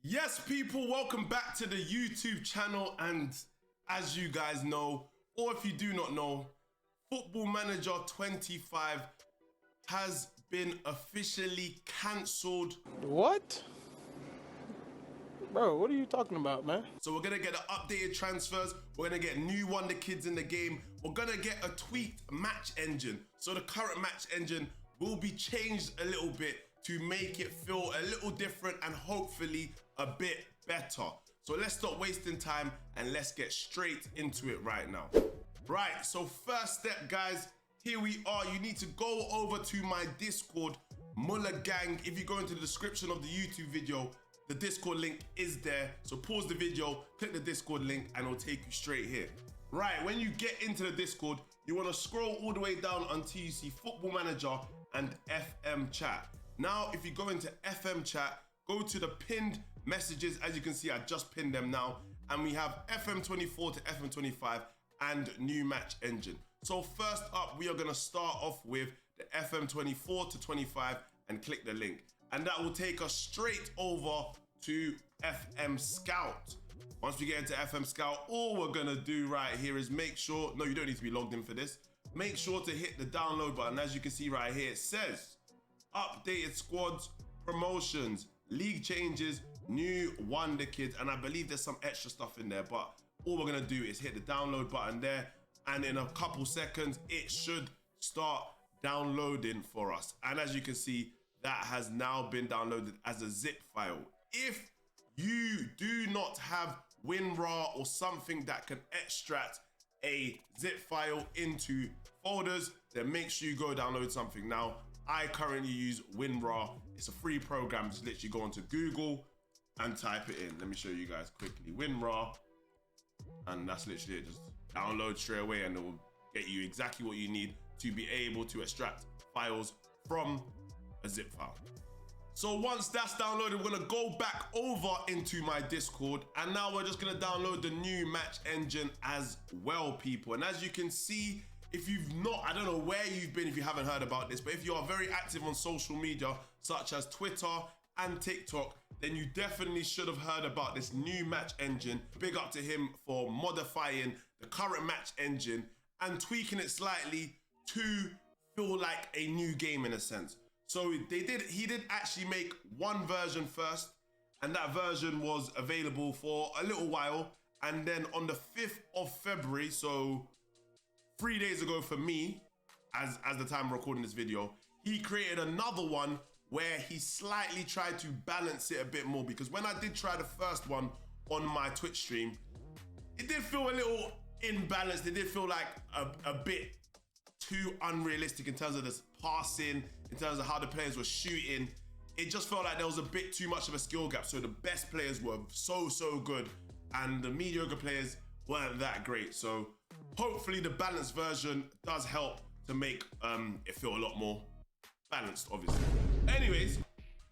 Yes, people, welcome back to the YouTube channel. And as you guys know, or if you do not know, Football Manager 25 has been officially cancelled. What? Bro, what are you talking about, man? So we're gonna get the updated transfers, we're gonna get new Wonderkids in the game, we're gonna get a tweaked match engine. So the current match engine will be changed a little bit to make it feel a little different and hopefully a bit better. So let's stop wasting time and let's get straight into it right now. Right, so first step, guys, here we are. You need to go over to my Discord, Muller Gang. If you go into the description of the YouTube video, the Discord link is there. So pause the video, click the Discord link, and it'll take you straight here. Right, when you get into the Discord, you wanna scroll all the way down until you see Football Manager and FM Chat. Now, if you go into FM Chat, go to the pinned messages. As you can see, I just pinned them now. And we have FM24 to FM25 and new match engine. So first up, we are gonna start off with the FM24 to 25 and click the link. And that will take us straight over to FM Scout. Once we get into FM Scout, all we're gonna do right here is make sure, no, you don't need to be logged in for this. Make sure to hit the download button. As you can see right here, it says, updated squads, promotions, league changes, new Wonderkids, and I believe there's some extra stuff in there, but all we're gonna do is hit the download button there, and in a couple seconds, it should start downloading for us. And as you can see, that has now been downloaded as a zip file. If you do not have WinRAR or something that can extract a zip file into folders, then make sure you go download something now. I currently use WinRAR. It's a free program. Just literally go onto Google and type it in. Let me show you guys quickly. WinRAR, and that's literally it. Just download straight away and it will get you exactly what you need to be able to extract files from a zip file. So once that's downloaded, we're gonna go back over into my Discord, and now we're just gonna download the new match engine as well, people. And as you can see, if you've not, I don't know where you've been if you haven't heard about this, but if you are very active on social media, such as Twitter and TikTok, then you definitely should have heard about this new match engine. Big up to him for modifying the current match engine and tweaking it slightly to feel like a new game in a sense. So he did actually make one version first, and that version was available for a little while. And then on the 5th of February, so 3 days ago for me, as the time I'm recording this video, he created another one where he slightly tried to balance it a bit more, because when I did try the first one on my Twitch stream, it did feel a little imbalanced. It did feel like a bit too unrealistic in terms of this passing, in terms of how the players were shooting. It just felt like there was a bit too much of a skill gap. So the best players were so good and the mediocre players weren't that great. So hopefully the balanced version does help to make it feel a lot more balanced, obviously. Anyways,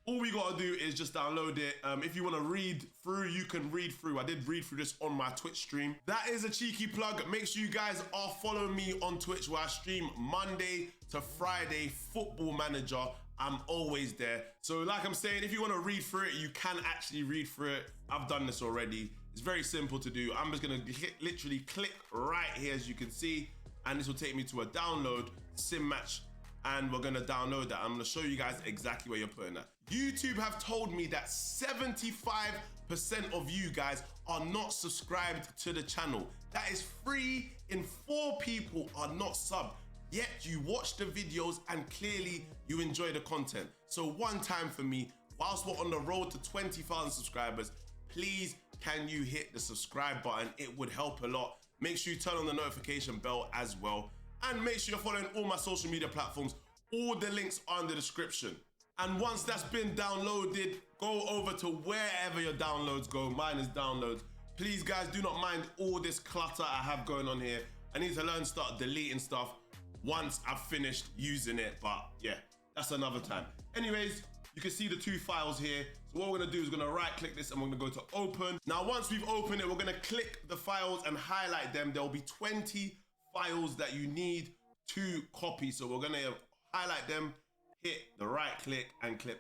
all we gotta do is just download it. If you wanna read through, you can read through. I did read through this on my Twitch stream. That is a cheeky plug. Make sure you guys are following me on Twitch, where I stream Monday to Friday Football Manager. I'm always there. So like I'm saying, if you wanna read through it, you can actually read through it. I've done this already. It's very simple to do. I'm just gonna literally click right here, as you can see, and this will take me to a download sim match, and we're gonna download that. I'm gonna show you guys exactly where you're putting that. YouTube have told me that 75% of you guys are not subscribed to the channel. That is 3 in 4 people are not subbed, yet you watch the videos and clearly you enjoy the content. So one time for me, whilst we're on the road to 20,000 subscribers, please can you hit the subscribe button? It would help a lot. Make sure you turn on the notification bell as well. And make sure you're following all my social media platforms. All the links are in the description. And once that's been downloaded, go over to wherever your downloads go. Mine is downloads. Please guys, do not mind all this clutter I have going on here. I need to learn to start deleting stuff once I've finished using it. But yeah, that's another time. Anyways, you can see the 2 files here. So what we're gonna do is we're gonna right click this and we're gonna go to open. Now, once we've opened it, we're gonna click the files and highlight them. There'll be 20 files that you need to copy. So we're gonna highlight them, hit the right click and click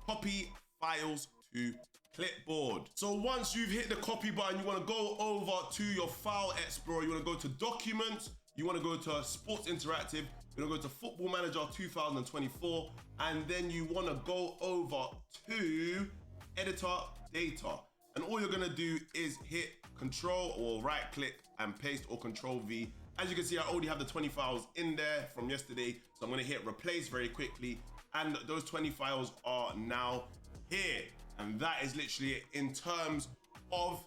copy files to clipboard. So once you've hit the copy button, you want to go over to your file explorer. You want to go to documents. You want to go to Sports Interactive. You want to go to Football Manager 2024. And then you want to go over to Editor Data. And all you're going to do is hit Control or right click and paste, or Control V. As you can see, I already have the 20 files in there from yesterday. So I'm going to hit replace very quickly. And those 20 files are now here. And that is literally it in terms of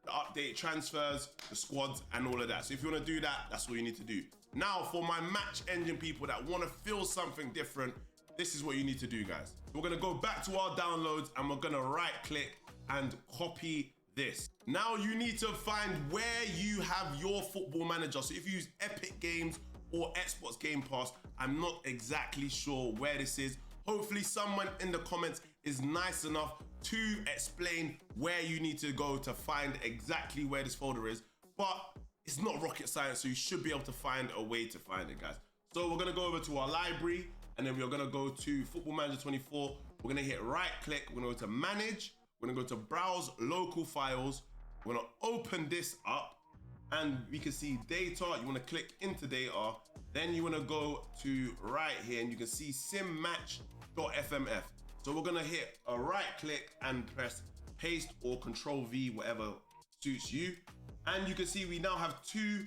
the update, transfers, the squads, and all of that. So if you want to do that, that's all you need to do. Now, for my match engine people that want to feel something different, this is what you need to do, guys. We're going to go back to our downloads and we're going to right click and copy this. Now you need to find where you have your football manager. So if you use Epic Games or Xbox Game Pass, I'm not exactly sure where this is. Hopefully someone in the comments is nice enough to explain where you need to go to find exactly where this folder is. But it's not rocket science, so you should be able to find a way to find it, guys. So we're gonna go over to our library, and then we're gonna go to Football Manager 24. We're gonna hit right click, we're gonna go to manage, we're gonna go to browse local files. We're gonna open this up, and we can see data. You wanna click into data, then you wanna go to right here, and you can see simmatch.fmf. So we're gonna hit a right click and press paste or Control V, whatever suits you. And you can see we now have 2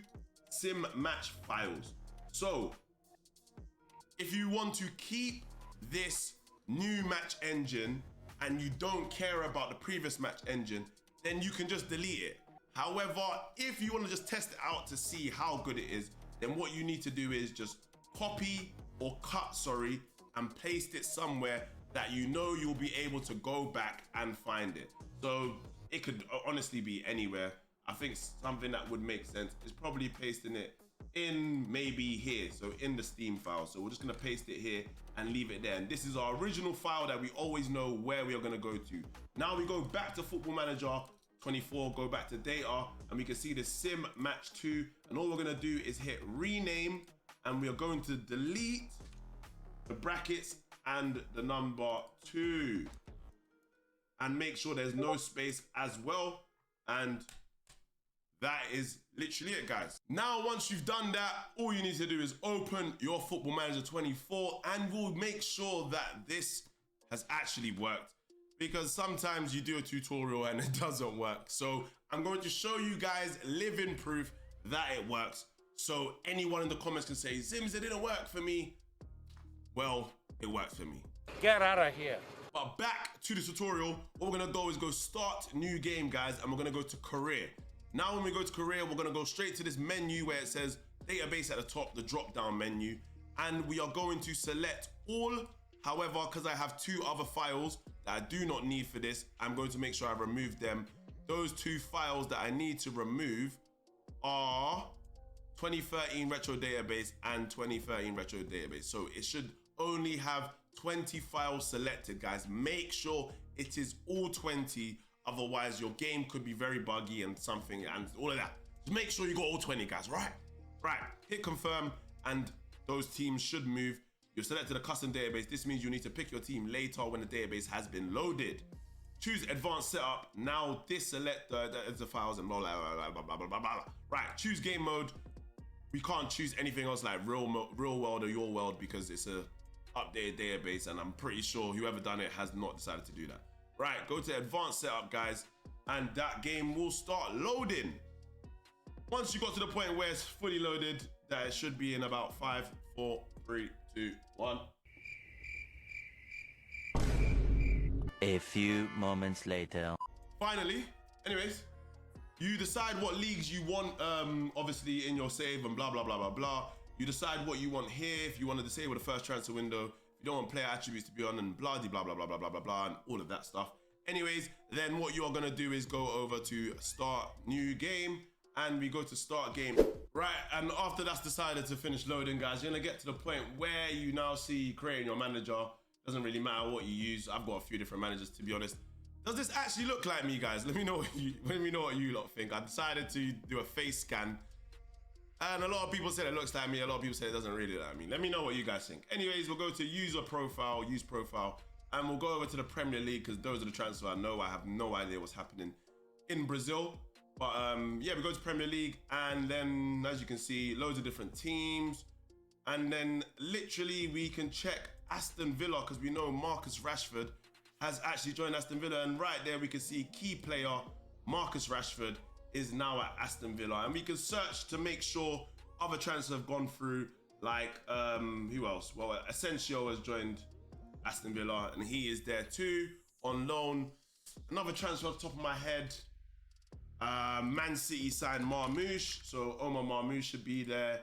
sim match files. So if you want to keep this new match engine and you don't care about the previous match engine, then you can just delete it. However, if you want to just test it out to see how good it is, then what you need to do is just copy or cut, and paste it somewhere that you know you'll be able to go back and find it. So it could honestly be anywhere. I think something that would make sense is probably pasting it in maybe here, so in the Steam file. So we're just gonna paste it here and leave it there. And this is our original file that we always know where we are gonna go to. Now we go back to Football Manager 24, go back to data, and we can see the sim match 2. And all we're gonna do is hit rename, and we are going to delete the brackets and the number 2. And make sure there's no space as well. And that is literally it, guys. Now, once you've done that, all you need to do is open your Football Manager 24, and we'll make sure that this has actually worked, because sometimes you do a tutorial and it doesn't work. So I'm going to show you guys living proof that it works. So anyone in the comments can say, Zims, it didn't work for me. Well, it worked for me. Get out of here. But back to the tutorial, what we're gonna go is go start new game, guys, and we're gonna go to career. Now when we go to career, we're gonna go straight to this menu where it says database at the top, the drop down menu, and we are going to select all. However, because I have 2 other files that I do not need for this, I'm going to make sure I remove them. Those 2 files that I need to remove are 2013 retro database and 2013 retro database. So it should only have 20 files selected, guys. Make sure it is all 20. Otherwise, your game could be very buggy and something and all of that. Just make sure you got all 20, guys, right? Right, hit confirm, and those teams should move. You've selected a custom database. This means you need to pick your team later when the database has been loaded. Choose advanced setup. Now deselect the files and blah, blah, blah, blah, blah, blah, blah, blah. Right, choose game mode. We can't choose anything else like real world or your world because it's a updated database, and I'm pretty sure whoever done it has not decided to do that. Right, go to advanced setup, guys, and that game will start loading. Once you got to the point where it's fully loaded, that it should be in about 5, 4, 3, 2, 1. A few moments later. Finally, anyways, you decide what leagues you want, obviously in your save and blah, blah, blah, blah, blah. You decide what you want here. If you want to disable the first transfer window, you don't want player attributes to be on, and blah, blah, blah, blah, blah, blah, blah, blah, and all of that stuff. Anyways, then what you are gonna do is go over to start new game, and we go to start game. Right, and after that's decided to finish loading, guys, you're gonna get to the point where you now see creating your manager. Doesn't really matter what you use. I've got a few different managers, to be honest. Does this actually look like me, guys? Let me know what you lot think. I decided to do a face scan, and a lot of people said it looks like me. A lot of people say it doesn't really look like me. Let me know what you guys think. Anyways, we'll go to user profile, use profile, and we'll go over to the Premier League because those are the transfers I know. I have no idea what's happening in Brazil. But yeah, we go to Premier League, and then as you can see, loads of different teams. And then literally we can check Aston Villa because we know Marcus Rashford has actually joined Aston Villa. And right there we can see key player Marcus Rashford is now at Aston Villa. And we can search to make sure other transfers have gone through, like who else? Well, Asensio has joined Aston Villa and he is there too on loan. Another transfer off the top of my head, Man City signed Marmoush, so Omar Marmoush should be there.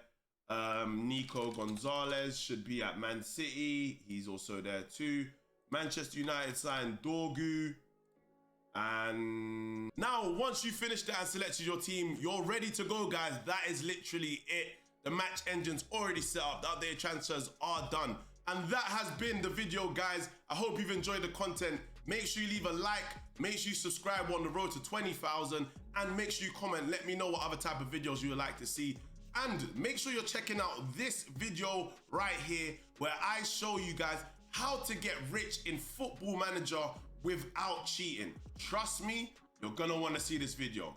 Nico Gonzalez should be at Man City, he's also there too. Manchester United signed Dorgu. And now once you finished that and selected your team, you're ready to go, guys. That is literally it. The match engine's already set up, the updated transfers are done. And that has been the video, guys. I hope you've enjoyed the content. Make sure you leave a like, make sure you subscribe. We're on the road to 20,000, and make sure you comment, let me know what other type of videos you would like to see. And make sure you're checking out this video right here where I show you guys how to get rich in Football Manager without cheating. Trust me, you're gonna wanna see this video.